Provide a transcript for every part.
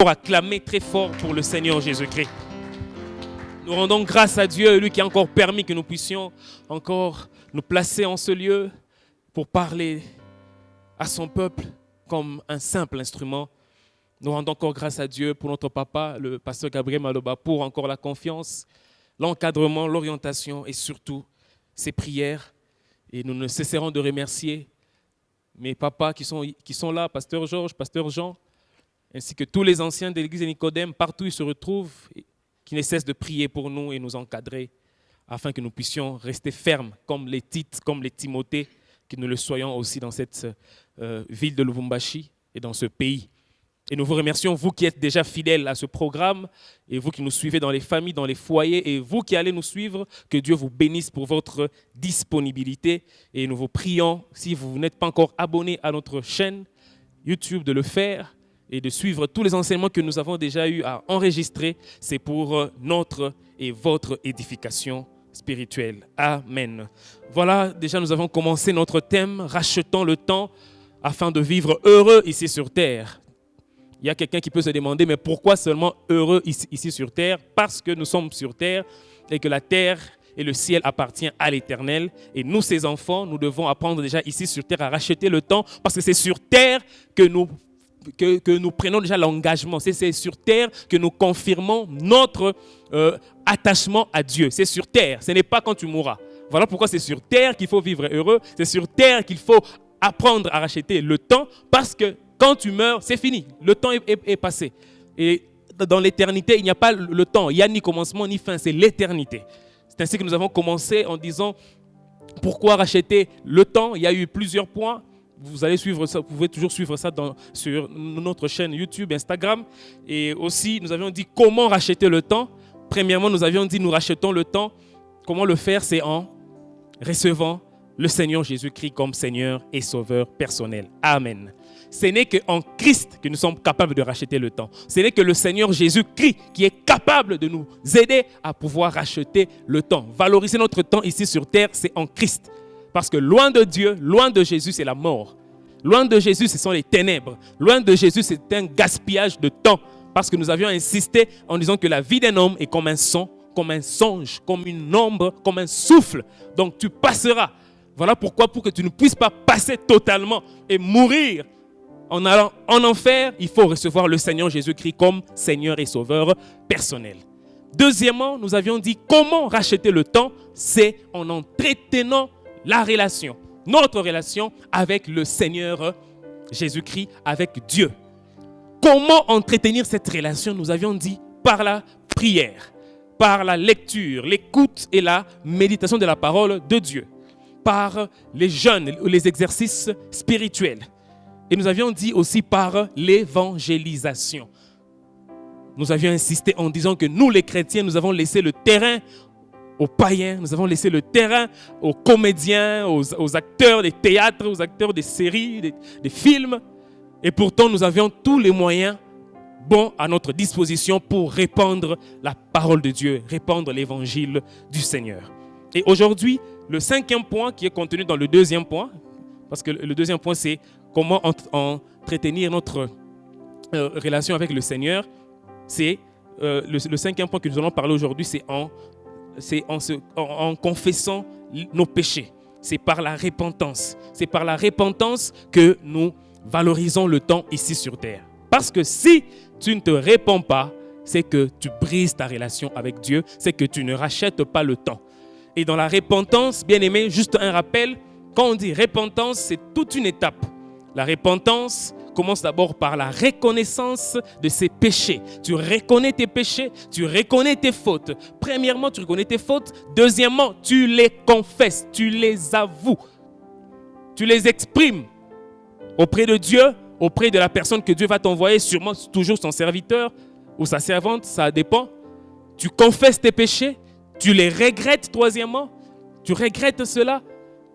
pour acclamer très fort pour le Seigneur Jésus-Christ. Nous rendons grâce à Dieu, lui qui a encore permis que nous puissions encore nous placer en ce lieu pour parler à son peuple comme un simple instrument. Nous rendons encore grâce à Dieu pour notre papa, le pasteur Gabriel Maloba, pour encore la confiance, l'encadrement, l'orientation et surtout ses prières. Et nous ne cesserons de remercier mes papas qui sont là, pasteur Georges, pasteur Jean, ainsi que tous les anciens de l'église de Nicodème, partout où ils se retrouvent, qui ne cessent de prier pour nous et nous encadrer, afin que nous puissions rester fermes, comme les Tites, comme les Timothées, que nous le soyons aussi dans cette ville de Lubumbashi et dans ce pays. Et nous vous remercions, vous qui êtes déjà fidèles à ce programme, et vous qui nous suivez dans les familles, dans les foyers, et vous qui allez nous suivre, que Dieu vous bénisse pour votre disponibilité. Et nous vous prions, si vous n'êtes pas encore abonné à notre chaîne YouTube, de le faire et de suivre tous les enseignements que nous avons déjà eu à enregistrer. C'est pour notre et votre édification spirituelle. Amen. Voilà, déjà nous avons commencé notre thème, rachetant le temps afin de vivre heureux ici sur terre. Il y a quelqu'un qui peut se demander, mais pourquoi seulement heureux ici sur terre? Parce que nous sommes sur terre et que la terre et le ciel appartiennent à l'Éternel. Et nous, ses enfants, nous devons apprendre déjà ici sur terre à racheter le temps, parce que c'est sur terre que nous prenons déjà l'engagement. C'est sur terre que nous confirmons notre attachement à Dieu. C'est sur terre, ce n'est pas quand tu mourras. Voilà pourquoi c'est sur terre qu'il faut vivre heureux. C'est sur terre qu'il faut apprendre à racheter le temps, parce que quand tu meurs, c'est fini. Le temps est passé. Et dans l'éternité, il n'y a pas le temps. Il n'y a ni commencement ni fin. C'est l'éternité. C'est ainsi que nous avons commencé en disant pourquoi racheter le temps. Il y a eu plusieurs points. Vous allez suivre ça. Vous pouvez toujours suivre ça sur notre chaîne YouTube, Instagram. Et aussi, nous avions dit comment racheter le temps. Premièrement, nous avions dit nous rachetons le temps. Comment le faire? C'est en recevant le Seigneur Jésus-Christ comme Seigneur et Sauveur personnel. Amen. Ce n'est qu'en Christ que nous sommes capables de racheter le temps. Ce n'est que le Seigneur Jésus-Christ qui est capable de nous aider à pouvoir racheter le temps. Valoriser notre temps ici sur terre, c'est en Christ. Parce que loin de Dieu, loin de Jésus, c'est la mort. Loin de Jésus, ce sont les ténèbres. Loin de Jésus, c'est un gaspillage de temps. Parce que nous avions insisté en disant que la vie d'un homme est comme un son, comme un songe, comme une ombre, comme un souffle. Donc tu passeras. Voilà pourquoi, pour que tu ne puisses pas passer totalement et mourir en allant en enfer, il faut recevoir le Seigneur Jésus-Christ comme Seigneur et Sauveur personnel. Deuxièmement, nous avions dit comment racheter le temps, c'est en entretenant la relation, notre relation avec le Seigneur Jésus-Christ, avec Dieu. Comment entretenir cette relation? Nous avions dit par la prière, par la lecture, l'écoute et la méditation de la parole de Dieu, par les jeûnes, les exercices spirituels. Et nous avions dit aussi par l'évangélisation. Nous avions insisté en disant que nous, les chrétiens, nous avons laissé le terrain aux païens, nous avons laissé le terrain aux comédiens, aux acteurs des théâtres, aux acteurs des séries, des films. Et pourtant, nous avions tous les moyens bons à notre disposition pour répandre la parole de Dieu, répandre l'évangile du Seigneur. Et aujourd'hui, le cinquième point qui est contenu dans le deuxième point, parce que le deuxième point, c'est comment entretenir notre relation avec le Seigneur. C'est le cinquième point que nous allons parler aujourd'hui, c'est en confessant nos péchés. C'est par la repentance. C'est par la repentance que nous valorisons le temps ici sur terre. Parce que si tu ne te répands pas, c'est que tu brises ta relation avec Dieu, c'est que tu ne rachètes pas le temps. Et dans la repentance, bien aimé, juste un rappel, quand on dit repentance, c'est toute une étape. La repentance commence d'abord par la reconnaissance de ses péchés. Tu reconnais tes péchés, tu reconnais tes fautes. Premièrement, tu reconnais tes fautes. Deuxièmement, tu les confesses, tu les avoues. Tu les exprimes auprès de Dieu, auprès de la personne que Dieu va t'envoyer, sûrement toujours son serviteur ou sa servante, ça dépend. Tu confesses tes péchés, tu les regrettes. Troisièmement, tu regrettes cela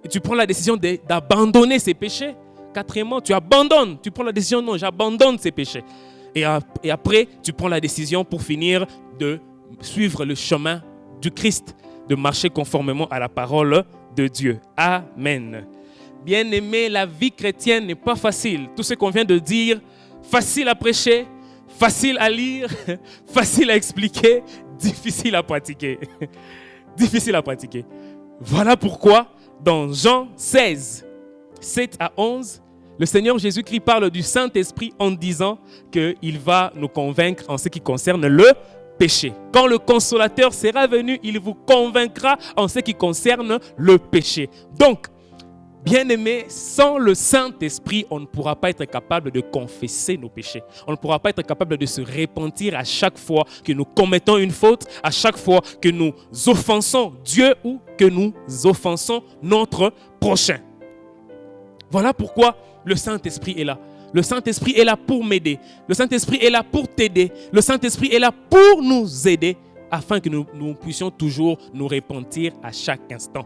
et tu prends la décision d'abandonner ces péchés. Quatrièmement, tu abandonnes, tu prends la décision, non, j'abandonne ces péchés. Et après, tu prends la décision pour finir de suivre le chemin du Christ, de marcher conformément à la parole de Dieu. Amen. Bien-aimé, la vie chrétienne n'est pas facile. Tout ce qu'on vient de dire, facile à prêcher, Facile à lire, facile à expliquer, difficile à pratiquer. Difficile à pratiquer. Voilà pourquoi dans Jean 16, 7 à 11, le Seigneur Jésus-Christ parle du Saint-Esprit en disant qu'il va nous convaincre en ce qui concerne le péché. Quand le Consolateur sera venu, il vous convaincra en ce qui concerne le péché. Donc, bien-aimés, sans le Saint-Esprit, on ne pourra pas être capable de confesser nos péchés. On ne pourra pas être capable de se repentir à chaque fois que nous commettons une faute, à chaque fois que nous offensons Dieu ou que nous offensons notre prochain. Voilà pourquoi le Saint-Esprit est là. Le Saint-Esprit est là pour m'aider. Le Saint-Esprit est là pour t'aider. Le Saint-Esprit est là pour nous aider afin que nous puissions toujours nous repentir à chaque instant.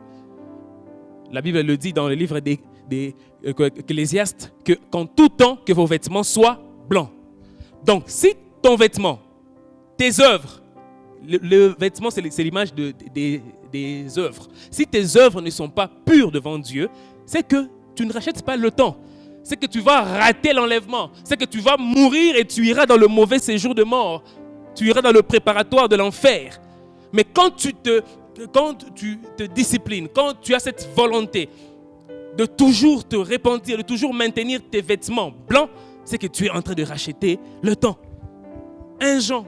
La Bible le dit dans le livre d'Ecclésiaste qu'en tout temps que vos vêtements soient blancs. Donc, si ton vêtement, tes œuvres, le vêtement c'est l'image des œuvres. Si tes œuvres ne sont pas pures devant Dieu, c'est que tu ne rachètes pas le temps. C'est que tu vas rater l'enlèvement. C'est que tu vas mourir et tu iras dans le mauvais séjour de mort. Tu iras dans le préparatoire de l'enfer. Mais quand tu te disciplines, quand tu as cette volonté de toujours te repentir, de toujours maintenir tes vêtements blancs, c'est que tu es en train de racheter le temps. 1 Jean,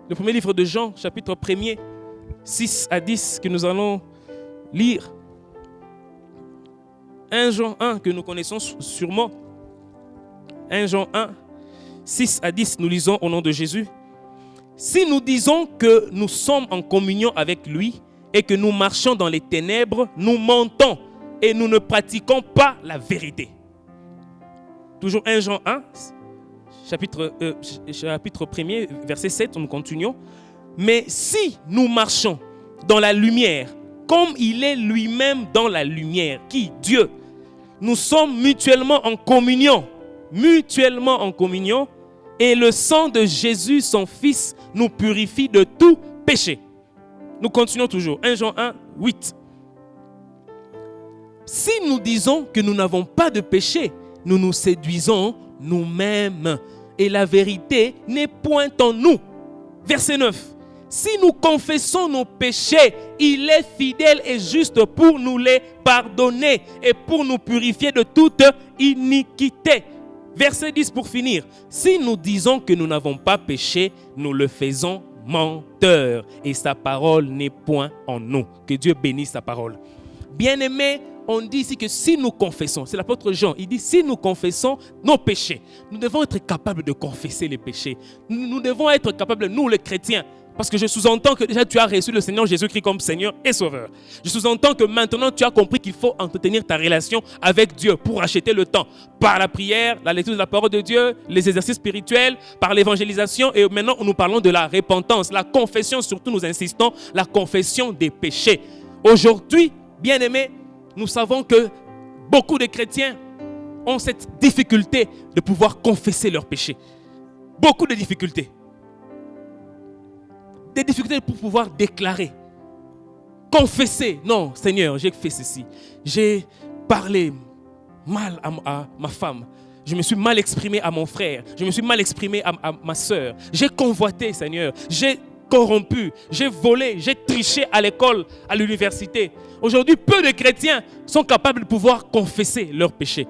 le premier livre de Jean, chapitre 1er, 6 à 10, que nous allons lire. 1 Jean 1, que nous connaissons sûrement. 1 Jean 1, 6 à 10, nous lisons au nom de Jésus. Si nous disons que nous sommes en communion avec lui et que nous marchons dans les ténèbres, nous mentons et nous ne pratiquons pas la vérité. Toujours 1 Jean 1, chapitre 1er, verset 7, nous continuons. Mais si nous marchons dans la lumière, comme il est lui-même dans la lumière, qui? Dieu. Nous sommes mutuellement en communion, et le sang de Jésus, son Fils, nous purifie de tout péché. Nous continuons toujours. 1 Jean 1, 8. Si nous disons que nous n'avons pas de péché, nous nous séduisons nous-mêmes, et la vérité n'est point en nous. Verset 9. Si nous confessons nos péchés, il est fidèle et juste pour nous les pardonner et pour nous purifier de toute iniquité. Verset 10 pour finir. Si nous disons que nous n'avons pas péché, nous le faisons menteur et sa parole n'est point en nous. Que Dieu bénisse sa parole. Bien-aimés, on dit ici que si nous confessons, c'est l'apôtre Jean, il dit si nous confessons nos péchés, nous devons être capables de confesser les péchés. Nous devons être capables, nous les chrétiens, parce que je sous-entends que déjà tu as reçu le Seigneur Jésus-Christ comme Seigneur et Sauveur. Je sous-entends que maintenant tu as compris qu'il faut entretenir ta relation avec Dieu pour acheter le temps. Par la prière, la lecture de la parole de Dieu, les exercices spirituels, par l'évangélisation. Et maintenant nous parlons de la repentance, la confession, surtout nous insistons, la confession des péchés. Aujourd'hui, bien-aimés, nous savons que beaucoup de chrétiens ont cette difficulté de pouvoir confesser leurs péchés. Beaucoup de difficultés. Des difficultés pour pouvoir déclarer, confesser. Non, Seigneur, j'ai fait ceci. J'ai parlé mal à ma femme. Je me suis mal exprimé à mon frère. Je me suis mal exprimé à ma soeur. J'ai convoité, Seigneur. J'ai corrompu. J'ai volé. J'ai triché à l'école, à l'université. Aujourd'hui, peu de chrétiens sont capables de pouvoir confesser leurs péchés.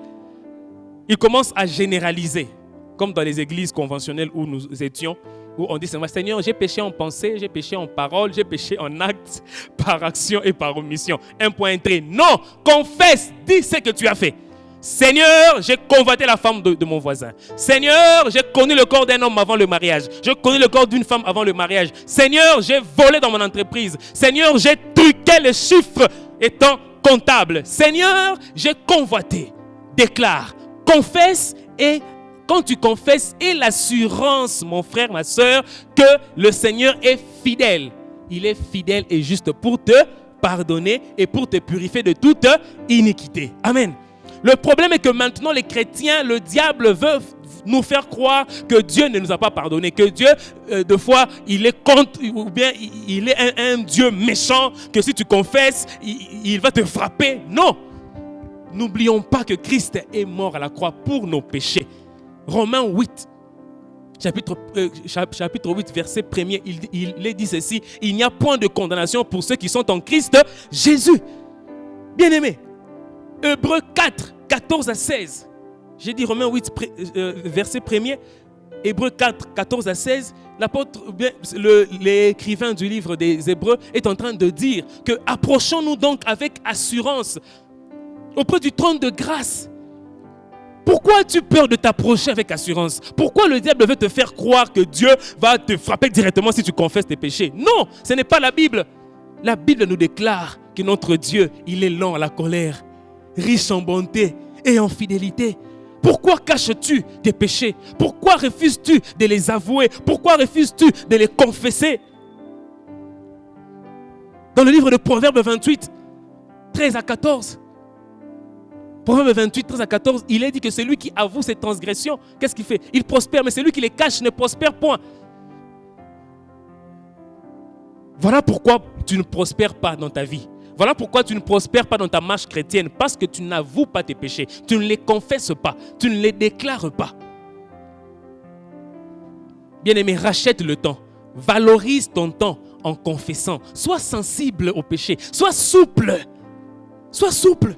Ils commencent à généraliser, comme dans les églises conventionnelles où nous étions, où on dit Seigneur, j'ai péché en pensée, j'ai péché en parole, j'ai péché en acte, par action et par omission. Un point entré. Non, confesse, dis ce que tu as fait. Seigneur, j'ai convoité la femme de mon voisin. Seigneur, j'ai connu le corps d'un homme avant le mariage. J'ai connu le corps d'une femme avant le mariage. Seigneur, j'ai volé dans mon entreprise. Seigneur, j'ai truqué les chiffres étant comptable. Seigneur, j'ai convoité. Déclare, confesse et quand tu confesses, aie l'assurance, mon frère, ma soeur, que le Seigneur est fidèle. Il est fidèle et juste pour te pardonner et pour te purifier de toute iniquité. Amen. Le problème est que maintenant, les chrétiens, le diable veut nous faire croire que Dieu ne nous a pas pardonné, que Dieu, de fois, il est contre, ou bien il est un Dieu méchant, que si tu confesses, il va te frapper. Non. N'oublions pas que Christ est mort à la croix pour nos péchés. Romains 8, chapitre 8, verset 1er, il est dit ceci: il n'y a point de condamnation pour ceux qui sont en Christ Jésus. Bien-aimés, Hébreux 4, 14 à 16. J'ai dit Romains 8, verset 1er. Hébreux 4, 14 à 16. L'écrivain du livre des Hébreux est en train de dire que approchons-nous donc avec assurance auprès du trône de grâce. Pourquoi as-tu peur de t'approcher avec assurance? Pourquoi le diable veut te faire croire que Dieu va te frapper directement si tu confesses tes péchés? Non, ce n'est pas la Bible. La Bible nous déclare que notre Dieu, il est lent à la colère, riche en bonté et en fidélité. Pourquoi caches-tu tes péchés? Pourquoi refuses-tu de les avouer? Pourquoi refuses-tu de les confesser? Dans le livre de Proverbes 28, 13 à 14, Proverbe 28, 13 à 14, il est dit que celui qui avoue ses transgressions, qu'est-ce qu'il fait? Il prospère, mais celui qui les cache ne prospère point. Voilà pourquoi tu ne prospères pas dans ta vie. Voilà pourquoi tu ne prospères pas dans ta marche chrétienne. Parce que tu n'avoues pas tes péchés. Tu ne les confesses pas. Tu ne les déclares pas. Bien-aimé, rachète le temps. Valorise ton temps en confessant. Sois sensible au péché. Sois souple. Sois souple.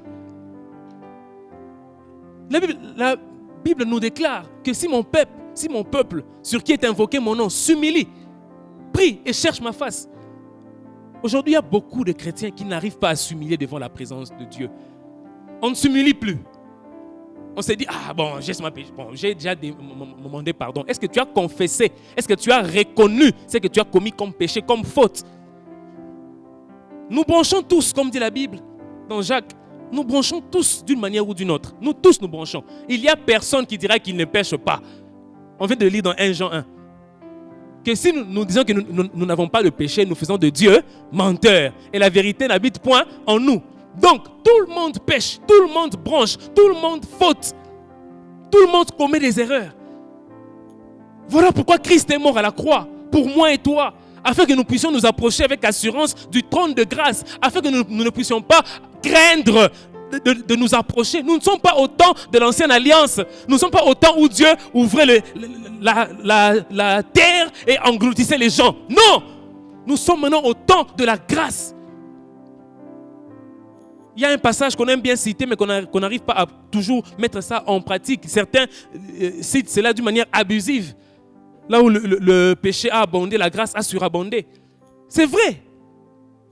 La Bible nous déclare que si mon peuple sur qui est invoqué mon nom s'humilie, prie et cherche ma face. Aujourd'hui, il y a beaucoup de chrétiens qui n'arrivent pas à s'humilier devant la présence de Dieu. On ne s'humilie plus. On s'est dit, j'ai déjà demandé pardon. Est-ce que tu as confessé? Est-ce que tu as reconnu ce que tu as commis comme péché, comme faute? Nous bronchons tous, comme dit la Bible dans Jacques. Nous bronchons tous d'une manière ou d'une autre. Nous tous nous bronchons. Il n'y a personne qui dira qu'il ne pêche pas. On vient de lire dans 1 Jean 1. Que si nous disons que nous n'avons pas de péché, nous faisons de Dieu menteur. Et la vérité n'habite point en nous. Donc, tout le monde pêche, tout le monde bronche, tout le monde faute. Tout le monde commet des erreurs. Voilà pourquoi Christ est mort à la croix, pour moi et toi, afin que nous puissions nous approcher avec assurance du trône de grâce, afin que nous ne puissions pas craindre de nous approcher. Nous ne sommes pas au temps de l'ancienne alliance. Nous ne sommes pas au temps où Dieu ouvrait la terre et engloutissait les gens. Non! Nous sommes maintenant au temps de la grâce. Il y a un passage qu'on aime bien citer, mais qu'on n'arrive pas à toujours mettre ça en pratique. Certains citent cela d'une manière abusive. Là où le péché a abondé, la grâce a surabondé. C'est vrai.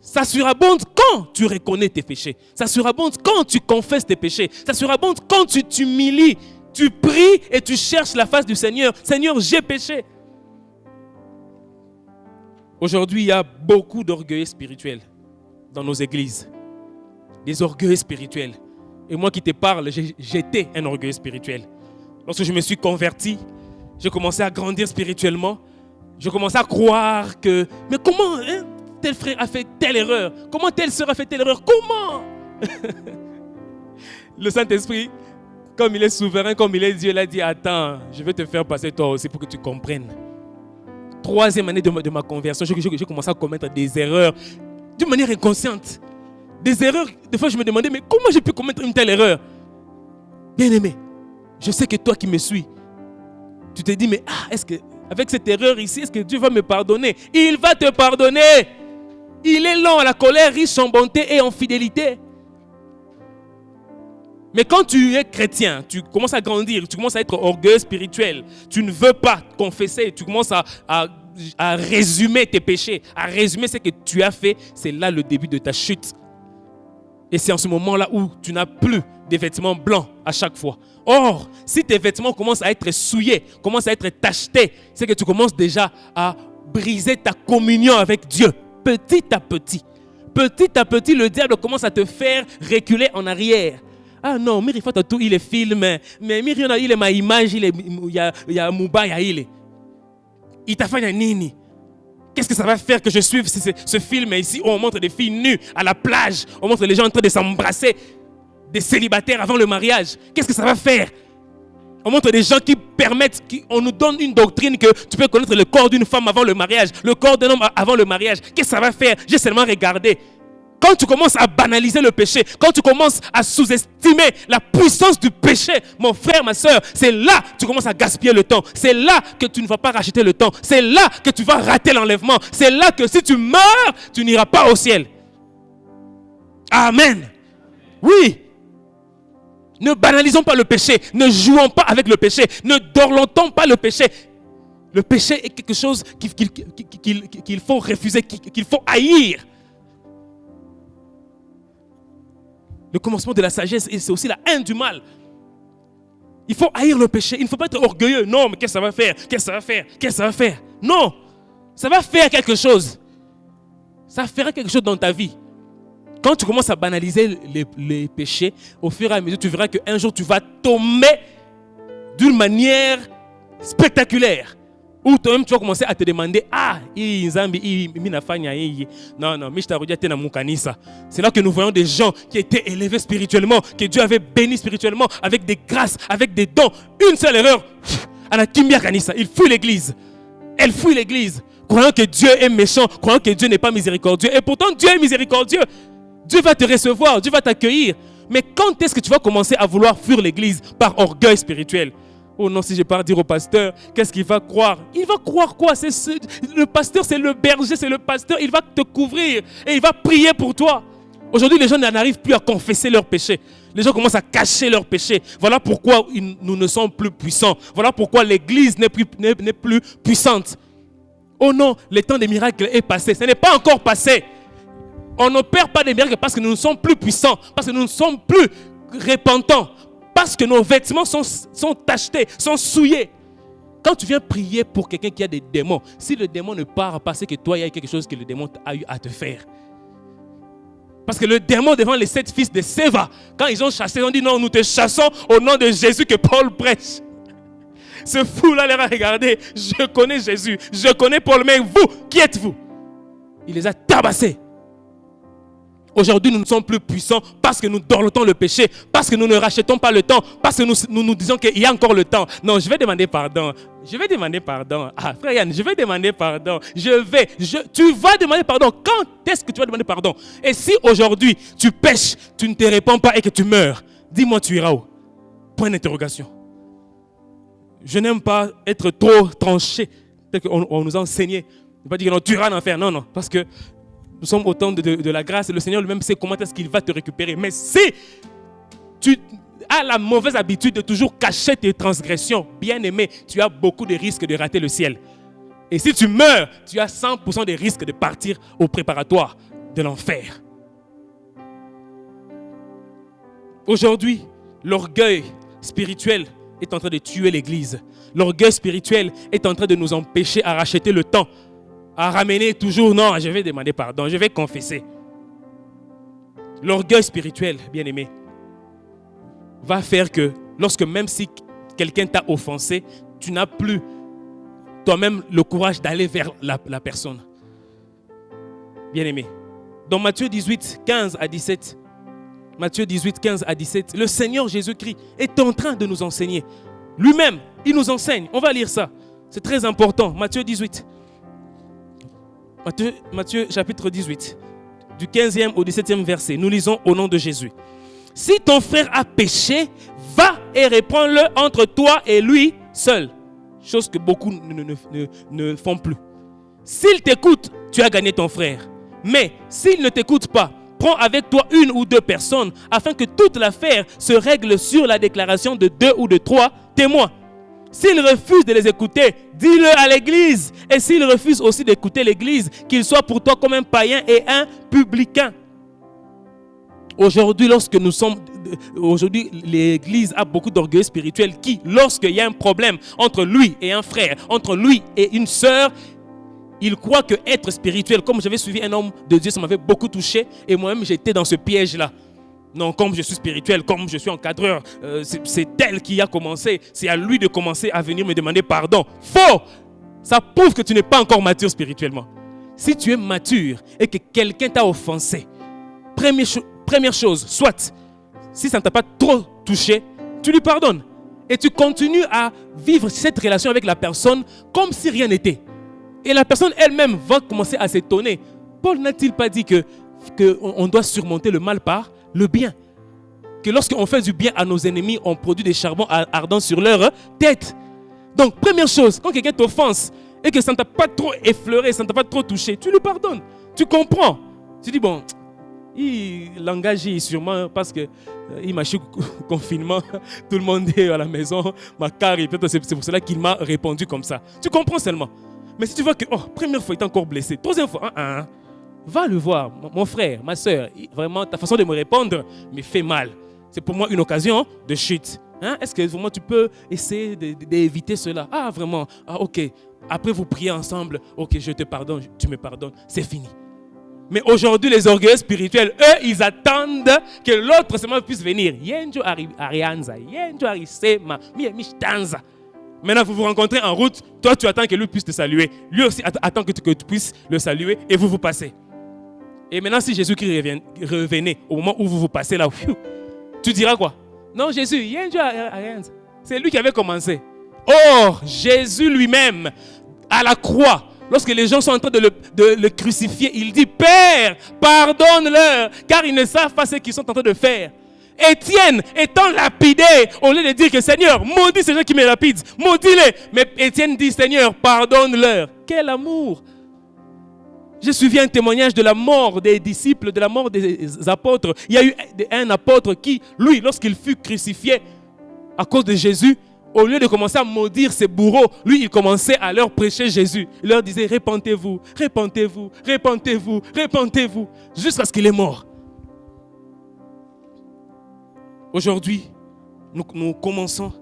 Ça surabonde quand tu reconnais tes péchés. Ça surabonde quand tu confesses tes péchés. Ça surabonde quand tu t'humilies. Tu pries et tu cherches la face du Seigneur. Seigneur, j'ai péché. Aujourd'hui, il y a beaucoup d'orgueil spirituel dans nos églises. Des orgueils spirituels. Et moi qui te parle, j'étais un orgueil spirituel. Lorsque je me suis converti, j'ai commencé à grandir spirituellement. Je commençais à croire que... Mais comment tel frère a fait telle erreur? Comment telle sœur a fait telle erreur? Comment? Le Saint-Esprit, comme il est souverain, comme il est Dieu, il a dit, attends, je vais te faire passer toi aussi pour que tu comprennes. 3e année de ma conversion, j'ai commencé à commettre des erreurs d'une manière inconsciente. Des erreurs, des fois je me demandais, mais comment j'ai pu commettre une telle erreur? Bien-aimé, je sais que toi qui me suis, tu te dis, mais est-ce que avec cette erreur ici, est-ce que Dieu va me pardonner? Il va te pardonner. Il est lent à la colère, riche en bonté et en fidélité. Mais quand tu es chrétien, tu commences à grandir, tu commences à être orgueilleux spirituel, tu ne veux pas confesser, tu commences à résumer tes péchés, à résumer ce que tu as fait, c'est là le début de ta chute. Et c'est en ce moment-là où tu n'as plus des vêtements blancs à chaque fois. Or, si tes vêtements commencent à être souillés, commencent à être tachetés, c'est que tu commences déjà à briser ta communion avec Dieu. Petit à petit. Petit à petit, le diable commence à te faire reculer en arrière. Ah non, mais il faut tout, il est film. Mais il est ma image, il y a Mouba, il est. Il t'a fait un nini. Qu'est-ce que ça va faire que je suive ce film ici où on montre des filles nues à la plage, on montre les gens en train de s'embrasser, des célibataires avant le mariage. Qu'est-ce que ça va faire? On montre des gens qui permettent, on nous donne une doctrine que tu peux connaître le corps d'une femme avant le mariage, le corps d'un homme avant le mariage. Qu'est-ce que ça va faire? J'ai seulement regardé. Quand tu commences à banaliser le péché, quand tu commences à sous-estimer la puissance du péché, mon frère, ma soeur, c'est là que tu commences à gaspiller le temps. C'est là que tu ne vas pas racheter le temps. C'est là que tu vas rater l'enlèvement. C'est là que si tu meurs, tu n'iras pas au ciel. Amen. Oui. Ne banalisons pas le péché. Ne jouons pas avec le péché. Ne dorlotons pas le péché. Le péché est quelque chose qu'il faut refuser, qu'il faut haïr. Le commencement de la sagesse, c'est aussi la haine du mal. Il faut haïr le péché. Il ne faut pas être orgueilleux. Non, mais qu'est-ce que ça va faire? Qu'est-ce que ça va faire? Qu'est-ce que ça va faire? Non, ça va faire quelque chose. Ça fera quelque chose dans ta vie. Quand tu commences à banaliser les péchés, au fur et à mesure, tu verras qu'un jour, tu vas tomber d'une manière spectaculaire. Ou toi-même, tu vas commencer à te demander, non, c'est là que nous voyons des gens qui étaient élevés spirituellement, que Dieu avait bénis spirituellement, avec des grâces, avec des dons. Une seule erreur, il fuit l'église. Elle fuit l'église, croyant que Dieu est méchant, croyant que Dieu n'est pas miséricordieux. Et pourtant, Dieu est miséricordieux. Dieu va te recevoir, Dieu va t'accueillir. Mais quand est-ce que tu vas commencer à vouloir fuir l'église par orgueil spirituel? Oh non, si je pars dire au pasteur, qu'est-ce qu'il va croire? Il va croire quoi? Le pasteur, c'est le berger, c'est le pasteur. Il va te couvrir et il va prier pour toi. Aujourd'hui, les gens n'arrivent plus à confesser leurs péchés. Les gens commencent à cacher leurs péchés. Voilà pourquoi nous ne sommes plus puissants. Voilà pourquoi l'église n'est plus puissante. Oh non, le temps des miracles est passé. Ce n'est pas encore passé. On n'opère pas des miracles parce que nous ne sommes plus puissants, parce que nous ne sommes plus repentants. Parce que nos vêtements sont tachetés, sont souillés. Quand tu viens prier pour quelqu'un qui a des démons, si le démon ne part pas, c'est que toi, il y a quelque chose que le démon a eu à te faire. Parce que le démon devant les 7 fils de Séva, quand ils ont chassé, ils ont dit non, nous te chassons au nom de Jésus que Paul prêche. Ce fou-là les a regardés. Je connais Jésus, je connais Paul, mais vous, qui êtes-vous? Il les a tabassés. Aujourd'hui, nous ne sommes plus puissants parce que nous dorlotons le péché, parce que nous ne rachetons pas le temps, parce que nous disons qu'il y a encore le temps. Non, je vais demander pardon. Je vais demander pardon. Ah, frère Yann, je vais demander pardon. Tu vas demander pardon. Quand est-ce que tu vas demander pardon? Et si aujourd'hui, tu pèches, tu ne te répands pas et que tu meurs, dis-moi, tu iras où? Point d'interrogation. Je n'aime pas être trop tranché. Peut-être qu'on nous a enseigné. Ne pas dire que non, tu iras en enfer. Non, parce que nous sommes au temps de la grâce et le Seigneur lui-même sait comment est-ce qu'il va te récupérer. Mais si tu as la mauvaise habitude de toujours cacher tes transgressions, bien aimé, tu as beaucoup de risques de rater le ciel. Et si tu meurs, tu as 100% de risques de partir au préparatoire de l'enfer. Aujourd'hui, l'orgueil spirituel est en train de tuer l'Église. L'orgueil spirituel est en train de nous empêcher à racheter le temps, à ramener toujours, non, je vais demander pardon, je vais confesser. L'orgueil spirituel, bien aimé, va faire que lorsque même si quelqu'un t'a offensé, tu n'as plus toi-même le courage d'aller vers la personne. Bien aimé. Dans Matthieu 18, 15 à 17, Matthieu 18, 15 à 17, le Seigneur Jésus-Christ est en train de nous enseigner. Lui-même, il nous enseigne. On va lire ça. C'est très important. Matthieu 18. Matthieu chapitre 18, du 15e au 17e verset. Nous lisons au nom de Jésus. Si ton frère a péché, va et réprends-le entre toi et lui seul. Chose que beaucoup ne font plus. S'il t'écoute, tu as gagné ton frère. Mais s'il ne t'écoute pas, prends avec toi 1 ou 2 personnes afin que toute l'affaire se règle sur la déclaration de 2 ou de 3 témoins. S'il refuse de les écouter, dis-le à l'église. Et s'il refuse aussi d'écouter l'église, qu'il soit pour toi comme un païen et un publicain. Aujourd'hui, l'église a beaucoup d'orgueil spirituel qui, lorsqu'il y a un problème entre lui et un frère, entre lui et une sœur, il croit que être spirituel, comme j'avais suivi un homme de Dieu, ça m'avait beaucoup touché et moi-même j'étais dans ce piège-là. Non, comme je suis spirituel, comme je suis encadreur, c'est elle qui a commencé. C'est à lui de commencer à venir me demander pardon. Faux! Ça prouve que tu n'es pas encore mature spirituellement. Si tu es mature et que quelqu'un t'a offensé, première chose, soit, si ça ne t'a pas trop touché, tu lui pardonnes. Et tu continues à vivre cette relation avec la personne comme si rien n'était. Et la personne elle-même va commencer à s'étonner. Paul n'a-t-il pas dit que qu'on doit surmonter le mal par le bien. Que lorsqu'on fait du bien à nos ennemis, on produit des charbons ardents sur leur tête. Donc, première chose, quand quelqu'un t'offense et que ça ne t'a pas trop effleuré, ça ne t'a pas trop touché, tu lui pardonnes. Tu comprends. Tu dis, bon, il l'engage sûrement parce que il m'a chez confinement, tout le monde est à la maison, ma carte, peut-être c'est pour cela qu'il m'a répondu comme ça. Tu comprends seulement. Mais si tu vois que, première fois, il est encore blessé, troisième fois, va le voir, mon frère, ma soeur, vraiment, ta façon de me répondre me fait mal. C'est pour moi une occasion de chute. Est-ce que vraiment tu peux essayer d'éviter cela? Ah, vraiment, ok. Après, vous priez ensemble, ok, je te pardonne, tu me pardonnes, c'est fini. Mais aujourd'hui, les orgueilleux spirituels, eux, ils attendent que l'autre seulement puisse venir. Maintenant, vous vous rencontrez en route. Toi, tu attends que lui puisse te saluer. Lui aussi attend que tu puisses le saluer et vous vous passez. Et maintenant, si Jésus-Christ revenait au moment où vous vous passez là, tu diras quoi? Non, Jésus, c'est lui qui avait commencé. Or, Jésus lui-même, à la croix, lorsque les gens sont en train de le crucifier, il dit, Père, pardonne-leur, car ils ne savent pas ce qu'ils sont en train de faire. Étienne, étant lapidé, au lieu de dire que Seigneur, maudis ces gens qui me lapident, maudis-les. Mais Étienne dit, Seigneur, pardonne-leur. Quel amour! J'ai suivi un témoignage de la mort des disciples, de la mort des apôtres. Il y a eu un apôtre qui, lui, lorsqu'il fut crucifié à cause de Jésus, au lieu de commencer à maudire ses bourreaux, lui, il commençait à leur prêcher Jésus. Il leur disait, repentez-vous, repentez-vous, repentez-vous, repentez-vous, jusqu'à ce qu'il est mort. Aujourd'hui, nous commençons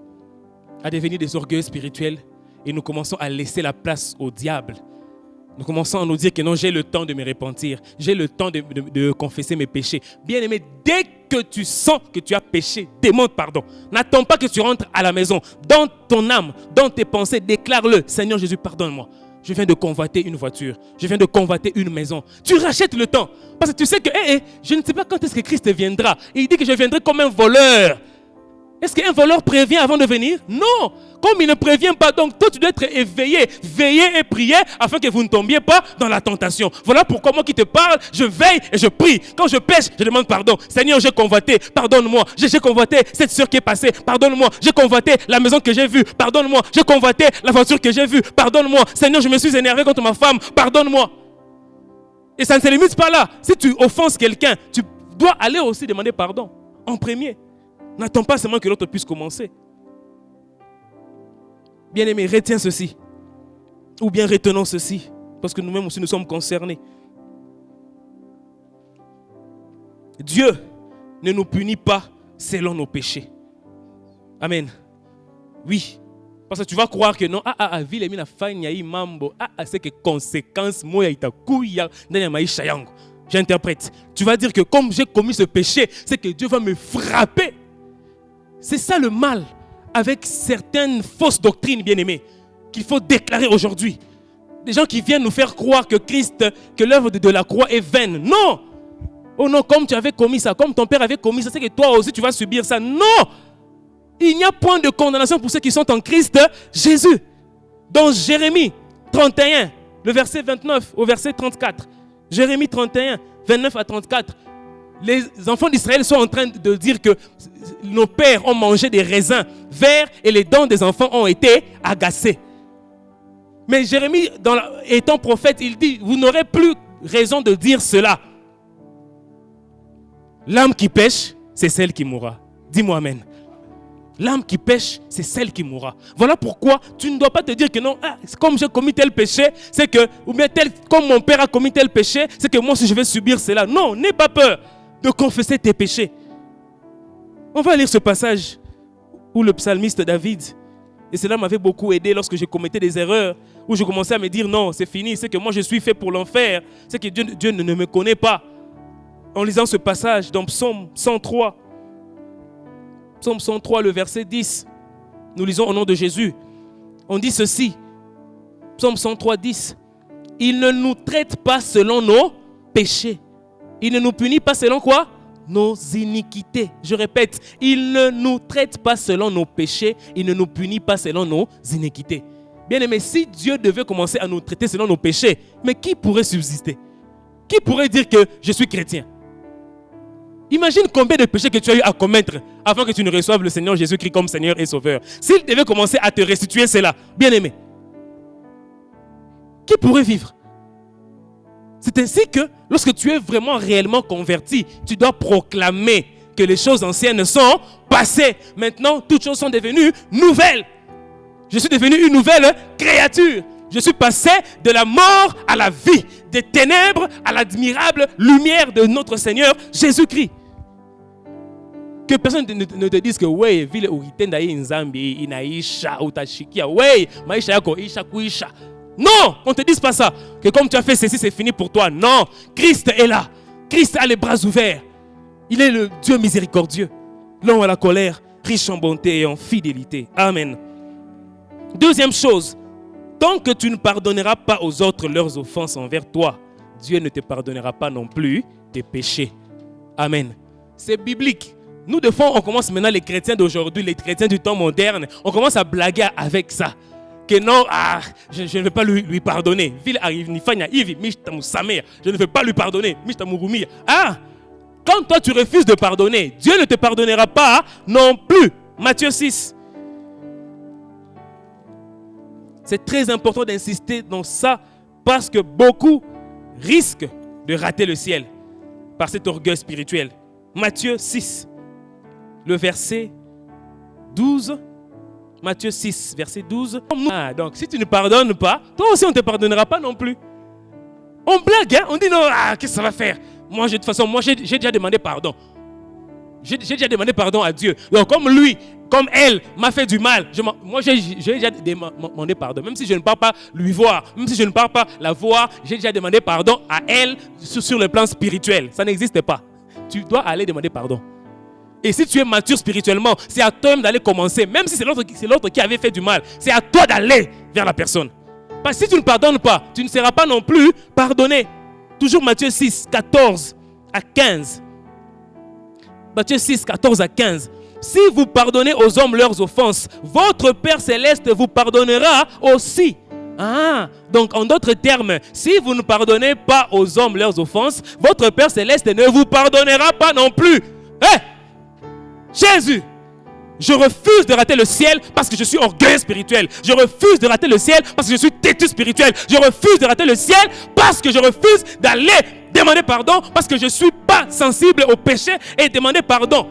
à devenir des orgueilleux spirituels et nous commençons à laisser la place au diable. Nous commençons à nous dire que non, j'ai le temps de me repentir, j'ai le temps de confesser mes péchés. Bien-aimé, dès que tu sens que tu as péché, demande pardon. N'attends pas que tu rentres à la maison. Dans ton âme, dans tes pensées, déclare-le. Seigneur Jésus, pardonne-moi. Je viens de convoiter une voiture. Je viens de convoiter une maison. Tu rachètes le temps. Parce que tu sais que je ne sais pas quand est-ce que Christ viendra. Et il dit que je viendrai comme un voleur. Est-ce qu'un voleur prévient avant de venir? Non. Comme il ne prévient pas, donc toi tu dois être éveillé, veiller et prier afin que vous ne tombiez pas dans la tentation. Voilà pourquoi moi qui te parle, je veille et je prie. Quand je pêche, je demande pardon. Seigneur, j'ai convoité, pardonne-moi. J'ai convoité cette soeur qui est passée, pardonne-moi. J'ai convoité la maison que j'ai vue, pardonne-moi. J'ai convoité la voiture que j'ai vue, pardonne-moi. Seigneur, je me suis énervé contre ma femme, pardonne-moi. Et ça ne se limite pas là. Si tu offenses quelqu'un, tu dois aller aussi demander pardon en premier. N'attends pas seulement que l'autre puisse commencer. Bien-aimé, retiens ceci. Ou bien retenons ceci. Parce que nous-mêmes aussi nous sommes concernés. Dieu ne nous punit pas selon nos péchés. Amen. Oui. Parce que tu vas croire que non. Vile mina fanya hii mambo. C'est que conséquence moya itakuya ndani ya maisha yangu. J'interprète. Tu vas dire que comme j'ai commis ce péché, c'est que Dieu va me frapper. C'est ça le mal avec certaines fausses doctrines, bien-aimées, qu'il faut déclarer aujourd'hui. Des gens qui viennent nous faire croire que Christ, que l'œuvre de la croix est vaine. Non! Oh non, comme tu avais commis ça, comme ton père avait commis ça, c'est que toi aussi tu vas subir ça. Non! Il n'y a point de condamnation pour ceux qui sont en Christ Jésus. Dans Jérémie 31, le verset 29 au verset 34. Jérémie 31, 29 à 34. Les enfants d'Israël sont en train de dire que nos pères ont mangé des raisins verts et les dents des enfants ont été agacées. Mais Jérémie, étant prophète, il dit, vous n'aurez plus raison de dire cela. L'âme qui pêche, c'est celle qui mourra. Dis-moi amen. L'âme qui pêche, c'est celle qui mourra. Voilà pourquoi tu ne dois pas te dire que non, comme j'ai commis tel péché, c'est que, ou bien comme mon père a commis tel péché, c'est que moi aussi je vais subir cela. Non, n'aie pas peur de confesser tes péchés. On va lire ce passage où le psalmiste David, et cela m'avait beaucoup aidé lorsque je commettais des erreurs, où je commençais à me dire non, c'est fini, c'est que moi je suis fait pour l'enfer, c'est que Dieu ne me connaît pas. En lisant ce passage dans Psaume 103, Psaume 103, le verset 10, nous lisons au nom de Jésus. On dit ceci, Psaume 103, 10, il ne nous traite pas selon nos péchés. Il ne nous punit pas selon quoi? Nos iniquités. Je répète, il ne nous traite pas selon nos péchés, il ne nous punit pas selon nos iniquités. Bien aimé, si Dieu devait commencer à nous traiter selon nos péchés, mais qui pourrait subsister? Qui pourrait dire que je suis chrétien? Imagine combien de péchés que tu as eu à commettre avant que tu ne reçoives le Seigneur Jésus-Christ comme Seigneur et Sauveur. S'il devait commencer à te restituer cela, bien aimé, qui pourrait vivre? C'est ainsi que lorsque tu es vraiment réellement converti, tu dois proclamer que les choses anciennes sont passées. Maintenant, toutes choses sont devenues nouvelles. Je suis devenu une nouvelle créature. Je suis passé de la mort à la vie, des ténèbres à l'admirable lumière de notre Seigneur Jésus-Christ. Que personne ne te dise que ouais, vile uritenda hii nzambi inaisha utashikia, ouais, maisha yako isha kuisha. Non, on ne te dise pas ça. Que comme tu as fait ceci, c'est fini pour toi. Non, Christ est là. Christ a les bras ouverts. Il est le Dieu miséricordieux, lent à la colère, riche en bonté et en fidélité. Amen. Deuxième chose, tant que tu ne pardonneras pas aux autres leurs offenses envers toi, Dieu ne te pardonnera pas non plus tes péchés. Amen. C'est biblique. Nous, de fois, on commence maintenant, les chrétiens d'aujourd'hui, les chrétiens du temps moderne, on commence à blaguer avec ça. Que non, je ne vais pas lui pardonner. Je ne vais pas lui pardonner. Quand toi tu refuses de pardonner, Dieu ne te pardonnera pas non plus. Matthieu 6. C'est très important d'insister dans ça parce que beaucoup risquent de rater le ciel par cet orgueil spirituel. Matthieu 6, le verset 12. Matthieu 6, verset 12. Donc, si tu ne pardonnes pas, toi aussi on ne te pardonnera pas non plus. On blague, hein? On dit non, qu'est-ce que ça va faire? Moi, de toute façon, j'ai déjà demandé pardon. J'ai déjà demandé pardon à Dieu. Donc, comme lui, comme elle m'a fait du mal, moi, j'ai déjà demandé pardon. Même si je ne pars pas lui voir, même si je ne pars pas la voir, j'ai déjà demandé pardon à elle sur le plan spirituel. Ça n'existe pas. Tu dois aller demander pardon. Et si tu es mature spirituellement, c'est à toi-même d'aller commencer. Même si c'est l'autre qui avait fait du mal, c'est à toi d'aller vers la personne. Parce que si tu ne pardonnes pas, tu ne seras pas non plus pardonné. Toujours Matthieu 6, 14 à 15. Matthieu 6, 14 à 15. Si vous pardonnez aux hommes leurs offenses, votre Père Céleste vous pardonnera aussi. Donc en d'autres termes, si vous ne pardonnez pas aux hommes leurs offenses, votre Père Céleste ne vous pardonnera pas non plus. Jésus, je refuse de rater le ciel parce que je suis orgueilleux spirituel. Je refuse de rater le ciel parce que je suis têtu spirituel. Je refuse de rater le ciel parce que je refuse d'aller demander pardon parce que je ne suis pas sensible au péché et demander pardon.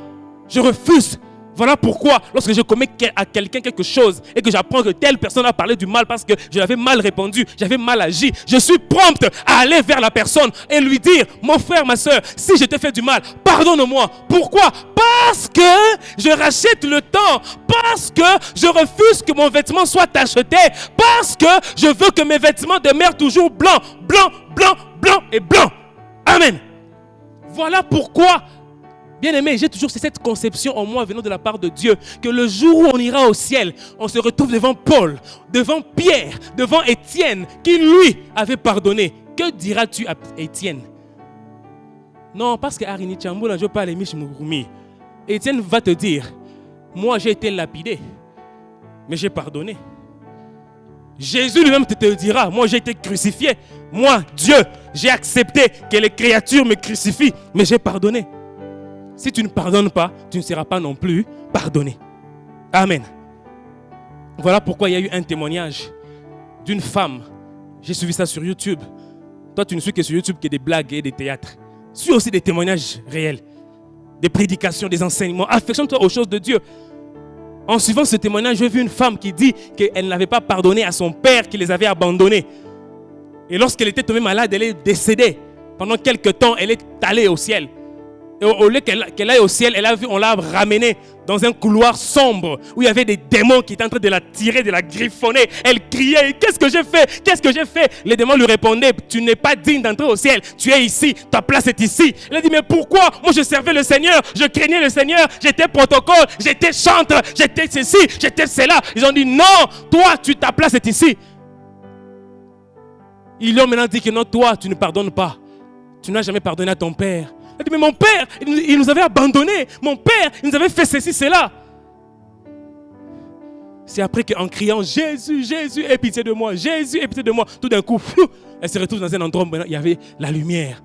Je refuse. Voilà pourquoi, lorsque je commets à quelqu'un quelque chose et que j'apprends que telle personne a parlé du mal parce que je l'avais mal répondu, j'avais mal agi, je suis prompte à aller vers la personne et lui dire, mon frère, ma soeur, si je t'ai fait du mal, pardonne-moi. Pourquoi? Parce que je rachète le temps, parce que je refuse que mon vêtement soit tacheté, parce que je veux que mes vêtements demeurent toujours blancs, blancs, blancs, blancs et blancs. Amen. Voilà pourquoi, bien-aimé, j'ai toujours cette conception en moi venant de la part de Dieu que le jour où on ira au ciel, on se retrouve devant Paul, devant Pierre, devant Étienne qui lui avait pardonné. Que diras-tu à Étienne? Non, parce que Arini Chamboula, je ne veux pas aller Mishmurumi. Étienne va te dire, moi j'ai été lapidé, mais j'ai pardonné. Jésus lui-même te dira, moi j'ai été crucifié. Moi, Dieu, j'ai accepté que les créatures me crucifient, mais j'ai pardonné. Si tu ne pardonnes pas, tu ne seras pas non plus pardonné. Amen. Voilà pourquoi il y a eu un témoignage d'une femme. J'ai suivi ça sur YouTube. Toi, tu ne suis que sur YouTube que des blagues et des théâtres. Suis aussi des témoignages réels, des prédications, des enseignements. Affectionne-toi aux choses de Dieu. En suivant ce témoignage, j'ai vu une femme qui dit qu'elle n'avait pas pardonné à son père qui les avait abandonnés. Et lorsqu'elle était tombée malade, elle est décédée. Pendant quelques temps, elle est allée au ciel. Et au lieu qu'elle aille au ciel, on l'a ramenée dans un couloir sombre où il y avait des démons qui étaient en train de la tirer, de la griffonner. Elle criait, qu'est-ce que j'ai fait? Qu'est-ce que j'ai fait? Les démons lui répondaient, tu n'es pas digne d'entrer au ciel. Tu es ici, ta place est ici. Elle a dit, mais pourquoi? Moi je servais le Seigneur, je craignais le Seigneur, j'étais protocole, j'étais chantre, j'étais ceci, j'étais cela. Ils ont dit, non, toi, ta place est ici. Ils lui ont maintenant dit que non, toi, tu ne pardonnes pas. Tu n'as jamais pardonné à ton père. Elle dit, mais mon père, il nous avait abandonnés. Mon père, il nous avait fait ceci, cela. C'est après qu'en criant « Jésus, Jésus, aie pitié de moi, Jésus, aie pitié de moi », tout d'un coup, elle se retrouve dans un endroit où il y avait la lumière.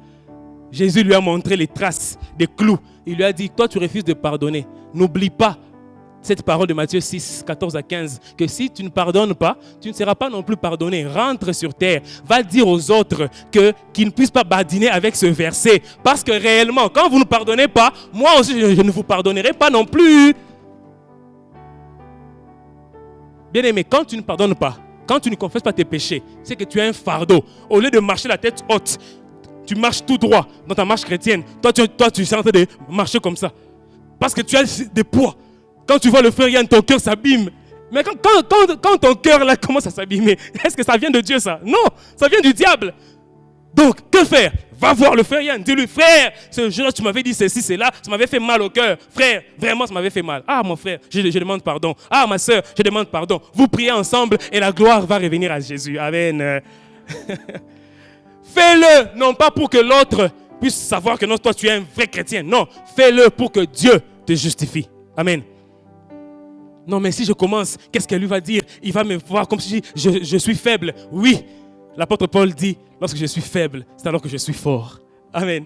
Jésus lui a montré les traces des clous. Il lui a dit, toi tu refuses de pardonner. N'oublie pas cette parole de Matthieu 6, 14 à 15, que si tu ne pardonnes pas, tu ne seras pas non plus pardonné. Rentre sur terre, va dire aux autres qu'ils ne puissent pas badiner avec ce verset. Parce que réellement, quand vous ne pardonnez pas, moi aussi je ne vous pardonnerai pas non plus. Bien aimé, quand tu ne pardonnes pas, quand tu ne confesses pas tes péchés, c'est que tu as un fardeau. Au lieu de marcher la tête haute, tu marches tout droit dans ta marche chrétienne. Toi, tu es en train de marcher comme ça. Parce que tu as des poids. Quand tu vois le frère Yann, ton cœur s'abîme. Mais quand ton cœur là commence à s'abîmer, est-ce que ça vient de Dieu ça? Non, ça vient du diable. Donc, que faire? Va voir le frère Yann, dis-lui, frère, ce jour-là, tu m'avais dit ceci, cela, ça m'avait fait mal au cœur. Frère, vraiment, ça m'avait fait mal. Ah, mon frère, je demande pardon. Ah, ma soeur, je demande pardon. Vous priez ensemble et la gloire va revenir à Jésus. Amen. Fais-le, non pas pour que l'autre puisse savoir que non, toi, tu es un vrai chrétien. Non, fais-le pour que Dieu te justifie. Amen. Non, mais si je commence, qu'est-ce qu'elle lui va dire? Il va me voir comme si je suis faible. Oui, l'apôtre Paul dit, lorsque je suis faible, c'est alors que je suis fort. Amen.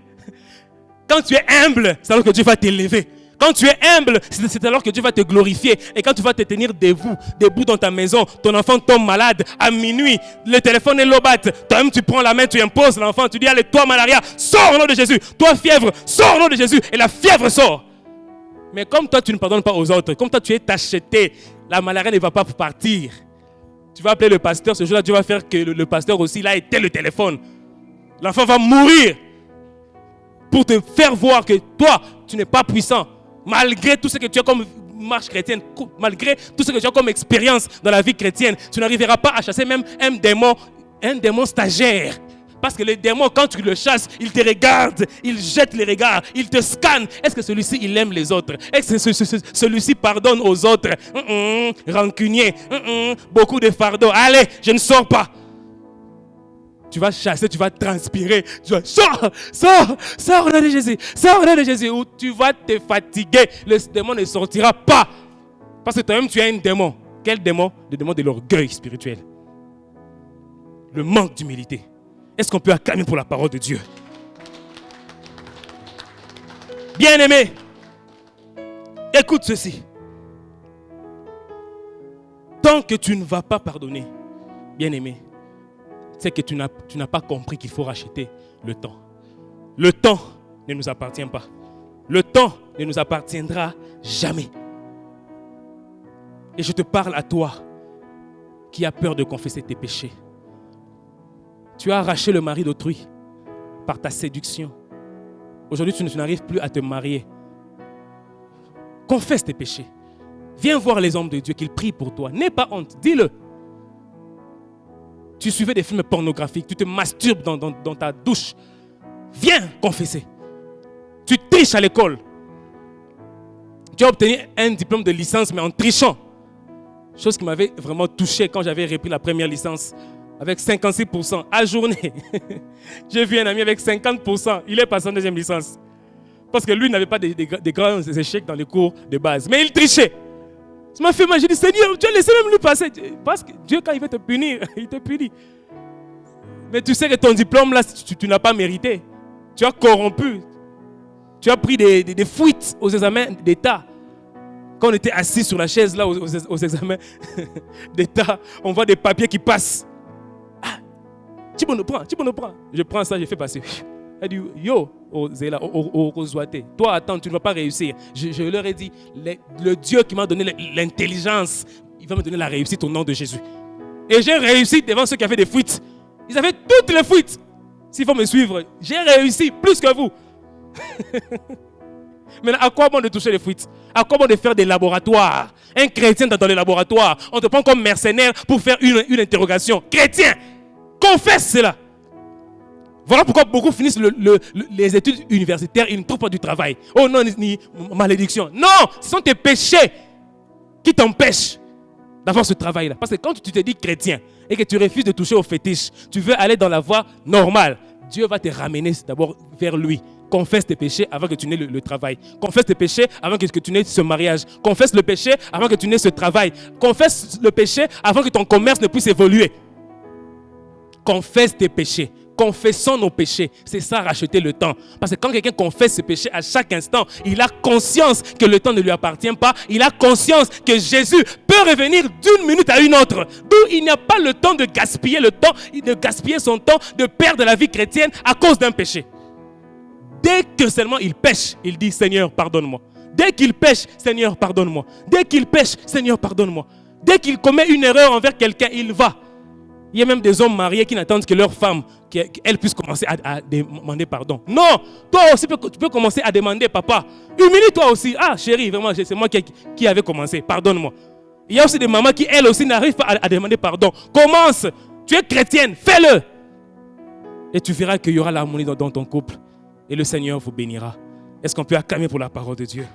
Quand tu es humble, c'est alors que Dieu va t'élever. Quand tu es humble, c'est alors que Dieu va te glorifier. Et quand tu vas te tenir debout dans ta maison, ton enfant tombe malade à minuit, le téléphone est lobat, toi-même tu prends la main, tu imposes l'enfant, tu dis, allez, toi malaria, sors au nom de Jésus. Toi fièvre, sors au nom de Jésus. Et la fièvre sort. Mais comme toi, tu ne pardonnes pas aux autres, comme toi, tu es acheté, la malaria ne va pas partir. Tu vas appeler le pasteur, ce jour-là, Dieu va faire que le pasteur aussi, il a éteint le téléphone. L'enfant va mourir pour te faire voir que toi, tu n'es pas puissant. Malgré tout ce que tu as comme marche chrétienne, malgré tout ce que tu as comme expérience dans la vie chrétienne, tu n'arriveras pas à chasser même un démon stagiaire. Parce que le démon, quand tu le chasses, il te regarde, il jette les regards, il te scanne. Est-ce que celui-ci, il aime les autres? Est-ce que celui-ci pardonne aux autres? Rancunier, beaucoup de fardeaux. Allez, je ne sors pas. Tu vas chasser, tu vas transpirer. Tu vas sors au nom de Jésus, sors au nom de Jésus. Ou tu vas te fatiguer. Le démon ne sortira pas. Parce que toi-même, tu as un démon. Quel démon? Le démon de l'orgueil spirituel. Le manque d'humilité. Est-ce qu'on peut acclamer pour la parole de Dieu? Bien-aimé, écoute ceci. Tant que tu ne vas pas pardonner, bien-aimé, c'est que tu n'as pas compris qu'il faut racheter le temps. Le temps ne nous appartient pas. Le temps ne nous appartiendra jamais. Et je te parle à toi qui as peur de confesser tes péchés. Tu as arraché le mari d'autrui par ta séduction. Aujourd'hui, tu n'arrives plus à te marier. Confesse tes péchés. Viens voir les hommes de Dieu, qu'ils prient pour toi. N'aie pas honte, dis-le. Tu suivais des films pornographiques, tu te masturbes dans ta douche. Viens confesser. Tu triches à l'école. Tu as obtenu un diplôme de licence, mais en trichant. Chose qui m'avait vraiment touché quand j'avais repris la première licence. Avec 56% à journée. J'ai vu un ami avec 50%. Il est passé en deuxième licence. Parce que lui n'avait pas des grands échecs dans les cours de base. Mais il trichait. Ça m'a fait mal. J'ai dit, Seigneur, tu as laissé même lui passer. Parce que Dieu, quand il veut te punir, il te punit. Mais tu sais que ton diplôme, là, tu n'as pas mérité. Tu as corrompu. Tu as pris des fuites aux examens d'État. Quand on était assis sur la chaise, là, aux examens d'État, on voit des papiers qui passent. Thibaut prend. Je prends ça, je fais passer. Elle dit, yo, Zouate, toi attends, tu ne vas pas réussir. Je leur ai dit, le Dieu qui m'a donné l'intelligence, il va me donner la réussite au nom de Jésus. Et j'ai réussi devant ceux qui avaient des fuites. Ils avaient toutes les fuites. S'il faut me suivre, j'ai réussi plus que vous. Maintenant, à quoi bon de toucher les fuites? À quoi bon de faire des laboratoires? Un chrétien dans les laboratoires, on te prend comme mercenaire pour faire une interrogation. Chrétien, confesse cela. Voilà pourquoi beaucoup finissent les études universitaires, ils ne trouvent pas du travail. Oh non, ni malédiction. Non, ce sont tes péchés qui t'empêchent d'avoir ce travail-là. Parce que quand tu te dis chrétien et que tu refuses de toucher aux fétiches, tu veux aller dans la voie normale, Dieu va te ramener d'abord vers lui. Confesse tes péchés avant que tu n'aies le travail. Confesse tes péchés avant que tu n'aies ce mariage. Confesse le péché avant que tu n'aies ce travail. Confesse le péché avant que ton commerce ne puisse évoluer. Confesse tes péchés. Confessons nos péchés. C'est ça, racheter le temps. Parce que quand quelqu'un confesse ses péchés à chaque instant, il a conscience que le temps ne lui appartient pas. Il a conscience que Jésus peut revenir d'une minute à une autre. D'où il n'y a pas le temps de gaspiller le temps, de gaspiller son temps, de perdre la vie chrétienne à cause d'un péché. Dès que seulement il pêche, il dit Seigneur, pardonne-moi. Dès qu'il pêche, Seigneur, pardonne-moi. Dès qu'il pêche, Seigneur, pardonne-moi. Dès qu'il commet une erreur envers quelqu'un, il va. Il y a même des hommes mariés qui n'attendent que leur femme, qu'elle puisse commencer à demander pardon. Non, toi aussi tu peux commencer à demander, papa. Humilie-toi aussi. Ah chérie, vraiment, c'est moi qui avais commencé. Pardonne-moi. Il y a aussi des mamans qui, elles aussi, n'arrivent pas à demander pardon. Commence. Tu es chrétienne, fais-le. Et tu verras qu'il y aura l'harmonie dans ton couple. Et le Seigneur vous bénira. Est-ce qu'on peut acclamer pour la parole de Dieu?